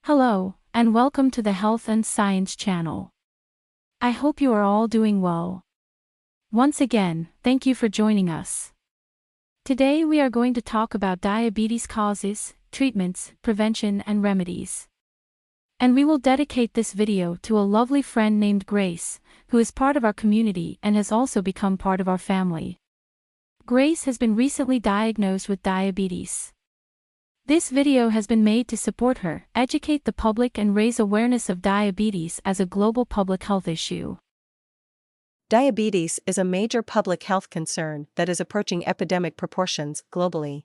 Hello, and welcome to the Health and Science channel. I hope you are all doing well. Once again, thank you for joining us. Today we are going to talk about diabetes causes, treatments, prevention, and remedies. And we will dedicate this video to a lovely friend named Grace, who is part of our community and has also become part of our family. Grace has been recently diagnosed with diabetes. This video has been made to support her, educate the public and raise awareness of diabetes as a global public health issue. Diabetes is a major public health concern that is approaching epidemic proportions globally.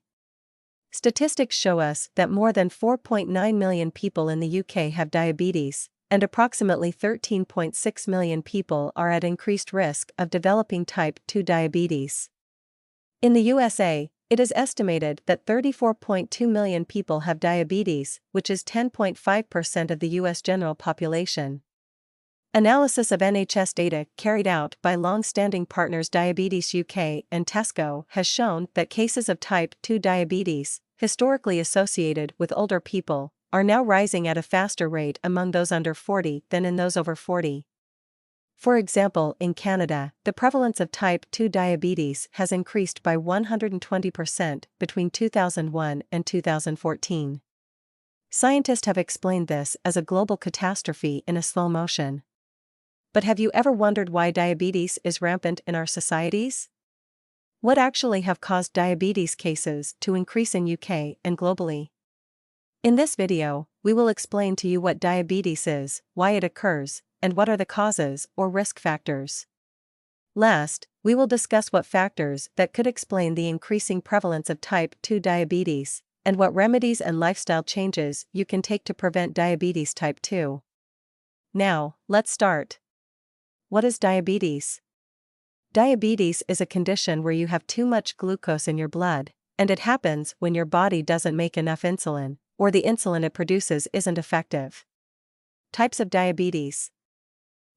Statistics show us that more than 4.9 million people in the UK have diabetes, and approximately 13.6 million people are at increased risk of developing type 2 diabetes. In the USA, it is estimated that 34.2 million people have diabetes, which is 10.5% of the U.S. general population. Analysis of NHS data carried out by long-standing partners Diabetes UK and Tesco has shown that cases of type 2 diabetes, historically associated with older people, are now rising at a faster rate among those under 40 than in those over 40. For example, in Canada, the prevalence of type 2 diabetes has increased by 120% between 2001 and 2014. Scientists have explained this as a global catastrophe in a slow motion. But have you ever wondered why diabetes is rampant in our societies? What actually have caused diabetes cases to increase in UK and globally? In this video, we will explain to you what diabetes is, why it occurs, and what are the causes or risk factors. Last, we will discuss what factors that could explain the increasing prevalence of type 2 diabetes, and what remedies and lifestyle changes you can take to prevent diabetes type 2. Now, let's start. What is diabetes? Diabetes is a condition where you have too much glucose in your blood, and it happens when your body doesn't make enough insulin, or the insulin it produces isn't effective. Types of diabetes.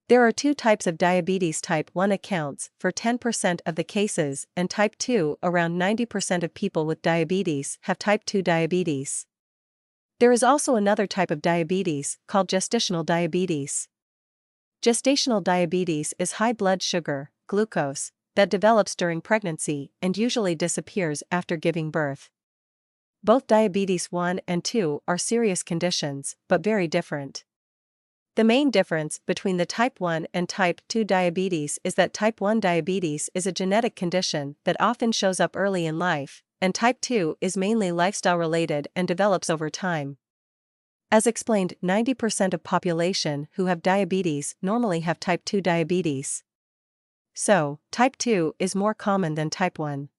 There are two types of diabetes. Type 1 accounts for 10% of the cases, and type 2, around 90% of people with diabetes have type 2 diabetes. There is also another type of diabetes called gestational diabetes. Gestational diabetes is high blood sugar, glucose, that develops during pregnancy and usually disappears after giving birth. Both diabetes 1 and 2 are serious conditions, but very different. The main difference between the type 1 and type 2 diabetes is that type 1 diabetes is a genetic condition that often shows up early in life, and type 2 is mainly lifestyle-related and develops over time. As explained, 90% of population who have diabetes normally have type 2 diabetes. So, type 2 is more common than type 1.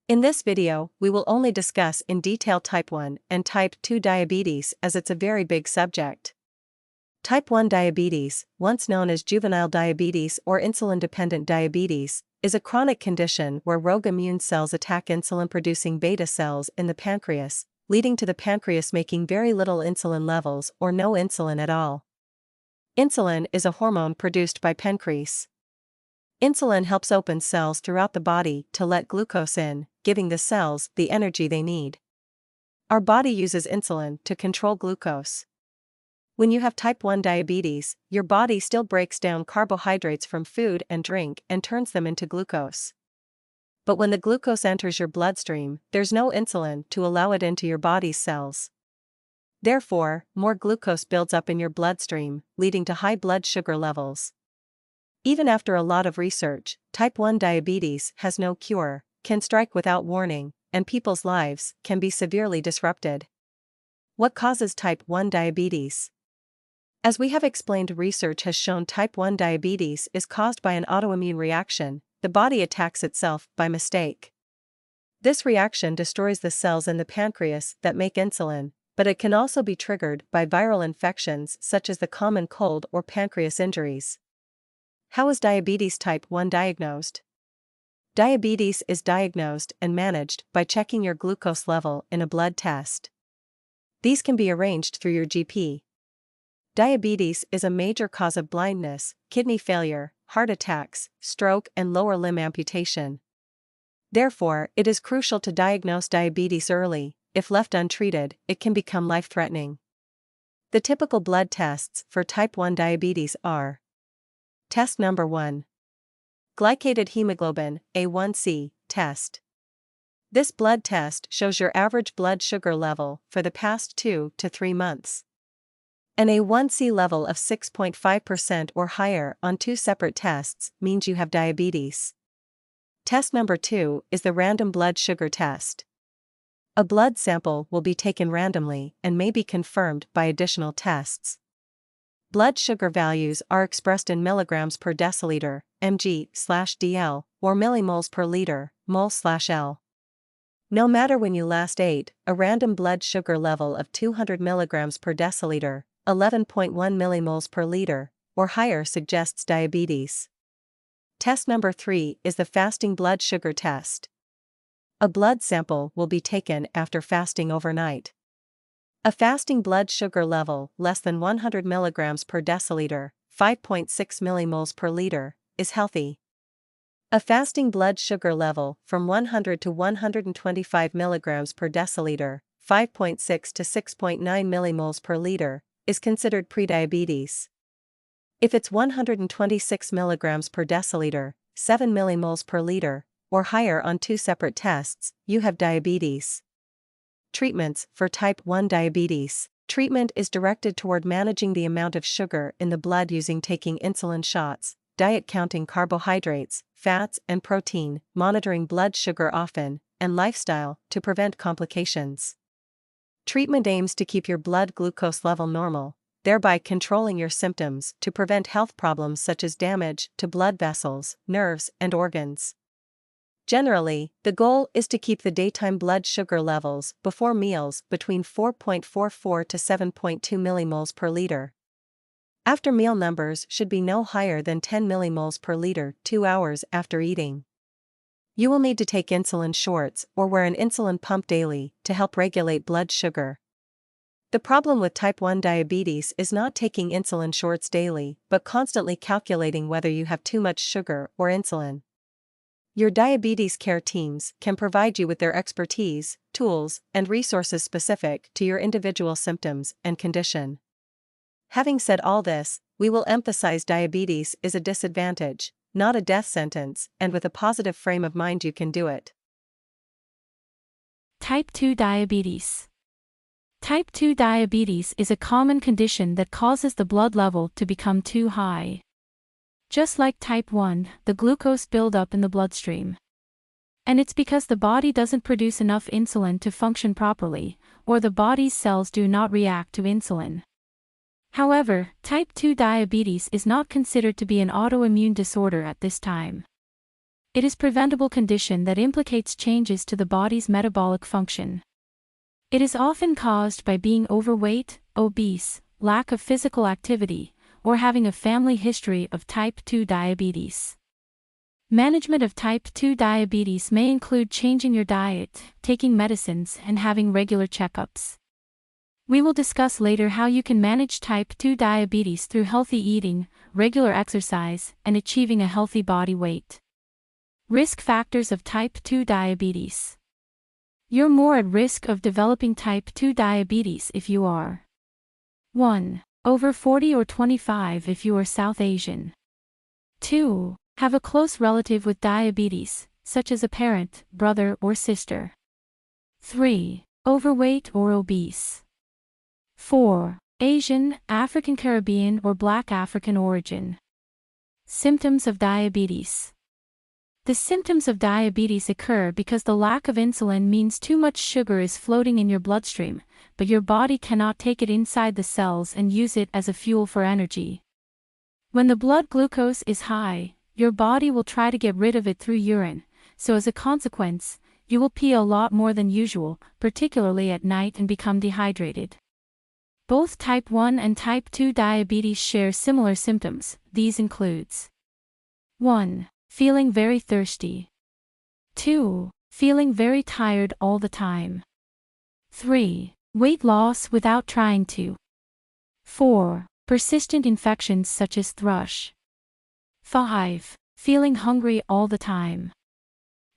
In this video, we will only discuss in detail type 1 and type 2 diabetes as it's a very big subject. Type 1 diabetes, once known as juvenile diabetes or insulin-dependent diabetes, is a chronic condition where rogue immune cells attack insulin-producing beta cells in the pancreas, leading to the pancreas making very little insulin levels or no insulin at all. Insulin is a hormone produced by pancreas. Insulin helps open cells throughout the body to let glucose in, giving the cells the energy they need. Our body uses insulin to control glucose. When you have type 1 diabetes, your body still breaks down carbohydrates from food and drink and turns them into glucose. But when the glucose enters your bloodstream, there's no insulin to allow it into your body's cells. Therefore, more glucose builds up in your bloodstream, leading to high blood sugar levels. Even after a lot of research, type 1 diabetes has no cure, can strike without warning, and people's lives can be severely disrupted. What causes type 1 diabetes? As we have explained, research has shown type 1 diabetes is caused by an autoimmune reaction. The body attacks itself by mistake. This reaction destroys the cells in the pancreas that make insulin, but it can also be triggered by viral infections such as the common cold or pancreas injuries. How is diabetes type 1 diagnosed? Diabetes is diagnosed and managed by checking your glucose level in a blood test. These can be arranged through your GP. Diabetes is a major cause of blindness, kidney failure, heart attacks, stroke, and lower limb amputation. Therefore, it is crucial to diagnose diabetes early. If left untreated, it can become life-threatening. The typical blood tests for type 1 diabetes are: Test number 1. Glycated hemoglobin, A1C, test. This blood test shows your average blood sugar level for the past 2 to 3 months. An A1C level of 6.5% or higher on 2 separate tests means you have diabetes. Test number 2 is the random blood sugar test. A blood sample will be taken randomly and may be confirmed by additional tests. Blood sugar values are expressed in milligrams per deciliter, mg/dl, or millimoles per liter, mol/L. No matter when you last ate, a random blood sugar level of 200 milligrams per deciliter, 11.1 millimoles per liter, or higher suggests diabetes. Test number 3 is the fasting blood sugar test. A blood sample will be taken after fasting overnight. A fasting blood sugar level less than 100 milligrams per deciliter, 5.6 millimoles per liter, is healthy. A fasting blood sugar level from 100 to 125 milligrams per deciliter, 5.6 to 6.9 millimoles per liter, is considered prediabetes. If it's 126 milligrams per deciliter, 7 millimoles per liter, or higher on 2 separate tests, you have diabetes. Treatments for type 1 diabetes. Treatment is directed toward managing the amount of sugar in the blood using taking insulin shots, diet counting carbohydrates, fats and protein, monitoring blood sugar often, and lifestyle to prevent complications. Treatment aims to keep your blood glucose level normal, thereby controlling your symptoms to prevent health problems such as damage to blood vessels, nerves, and organs. Generally, the goal is to keep the daytime blood sugar levels before meals between 4.44 to 7.2 millimoles per liter. After meal numbers should be no higher than 10 millimoles per liter 2 hours after eating. You will need to take insulin shots or wear an insulin pump daily to help regulate blood sugar. The problem with type 1 diabetes is not taking insulin shots daily but constantly calculating whether you have too much sugar or insulin. Your diabetes care teams can provide you with their expertise, tools, and resources specific to your individual symptoms and condition. Having said all this, we will emphasize diabetes is a disadvantage, not a death sentence, and with a positive frame of mind you can do it. Type 2 diabetes. Type 2 diabetes is a common condition that causes the blood level to become too high. Just like type 1, the glucose buildup in the bloodstream. And it's because the body doesn't produce enough insulin to function properly, or the body's cells do not react to insulin. However, type 2 diabetes is not considered to be an autoimmune disorder at this time. It is a preventable condition that implicates changes to the body's metabolic function. It is often caused by being overweight, obese, lack of physical activity, or having a family history of type 2 diabetes. Management of type 2 diabetes may include changing your diet, taking medicines, and having regular checkups. We will discuss later how you can manage type 2 diabetes through healthy eating, regular exercise, and achieving a healthy body weight. Risk factors of type 2 diabetes. You're more at risk of developing type 2 diabetes if you are 1. Over 40 or 25 if you are South Asian. 2. Have a close relative with diabetes, such as a parent, brother, or sister. 3. Overweight or obese. 4. Asian, African Caribbean, or Black African origin. Symptoms of diabetes. The symptoms of diabetes occur because the lack of insulin means too much sugar is floating in your bloodstream, but your body cannot take it inside the cells and use it as a fuel for energy. When the blood glucose is high, your body will try to get rid of it through urine, so as a consequence, you will pee a lot more than usual, particularly at night, and become dehydrated. Both type 1 and type 2 diabetes share similar symptoms. These includes 1. Feeling very thirsty. 2. Feeling very tired all the time. 3. Weight loss without trying to. 4. Persistent infections such as thrush. 5. Feeling hungry all the time.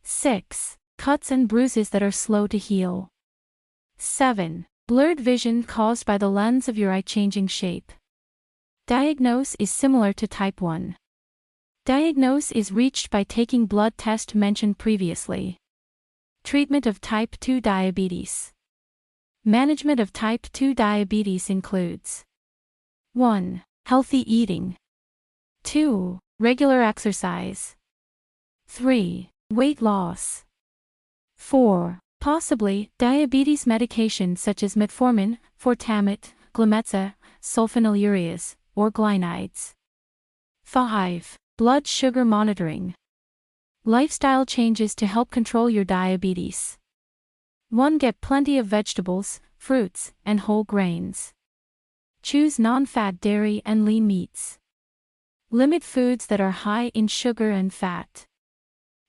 6. Cuts and bruises that are slow to heal. 7. Blurred vision caused by the lens of your eye changing shape. Diagnose is similar to type 1. Diagnose is reached by taking blood test mentioned previously. Treatment of type 2 diabetes. Management of type 2 diabetes includes 1. Healthy eating. 2. Regular exercise. 3. Weight loss. 4. Possibly, diabetes medications such as metformin, fortamate, glumetza, sulfonylureas, or glinides. 5. Blood sugar monitoring. Lifestyle changes to help control your diabetes. 1. Get plenty of vegetables, fruits, and whole grains. Choose non-fat dairy and lean meats. Limit foods that are high in sugar and fat.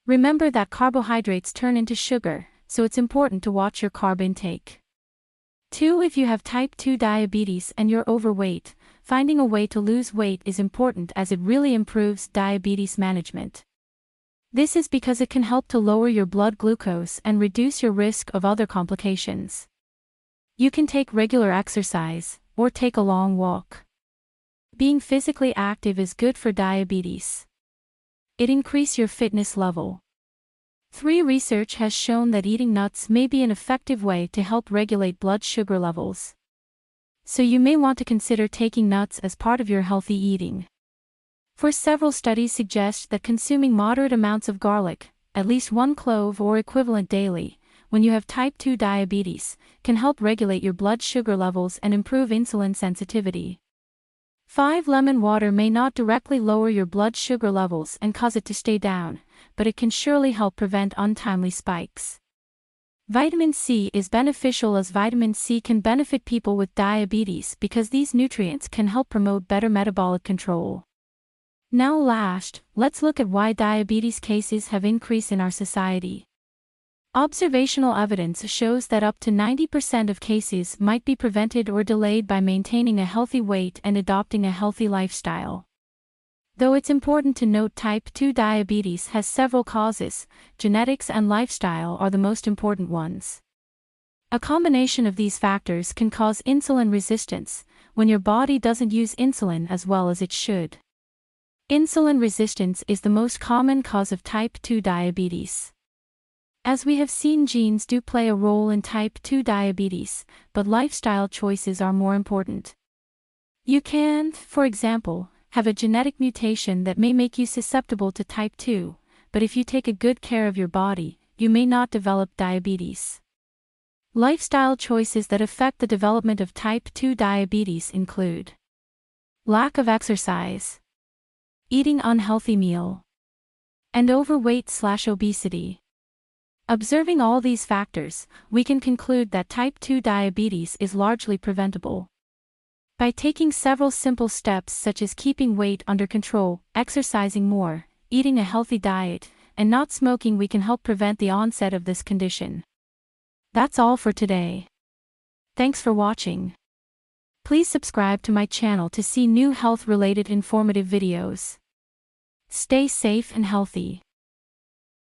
Remember that carbohydrates turn into sugar, so it's important to watch your carb intake. 2. If you have type 2 diabetes and you're overweight, finding a way to lose weight is important as it really improves diabetes management. This is because it can help to lower your blood glucose and reduce your risk of other complications. You can take regular exercise, or take a long walk. Being physically active is good for diabetes. It increases your fitness level. 3. Research has shown that eating nuts may be an effective way to help regulate blood sugar levels. So you may want to consider taking nuts as part of your healthy eating. For several studies suggest that consuming moderate amounts of garlic, at least 1 clove or equivalent daily, when you have type 2 diabetes, can help regulate your blood sugar levels and improve insulin sensitivity. 5. Lemon water may not directly lower your blood sugar levels and cause it to stay down, but it can surely help prevent untimely spikes. Vitamin C is beneficial as vitamin C can benefit people with diabetes because these nutrients can help promote better metabolic control. Now last, let's look at why diabetes cases have increased in our society. Observational evidence shows that up to 90% of cases might be prevented or delayed by maintaining a healthy weight and adopting a healthy lifestyle. Though it's important to note type 2 diabetes has several causes, genetics and lifestyle are the most important ones. A combination of these factors can cause insulin resistance, when your body doesn't use insulin as well as it should. Insulin resistance is the most common cause of type 2 diabetes. As we have seen, genes do play a role in type 2 diabetes, but lifestyle choices are more important. You can, for example, have a genetic mutation that may make you susceptible to type 2, but if you take a good care of your body, you may not develop diabetes. Lifestyle choices that affect the development of type 2 diabetes include lack of exercise, eating unhealthy meal, and overweight/obesity. Observing all these factors, we can conclude that type 2 diabetes is largely preventable. By taking several simple steps such as keeping weight under control, exercising more, eating a healthy diet, and not smoking, we can help prevent the onset of this condition. That's all for today. Thanks for watching. Please subscribe to my channel to see new health-related informative videos. Stay safe and healthy.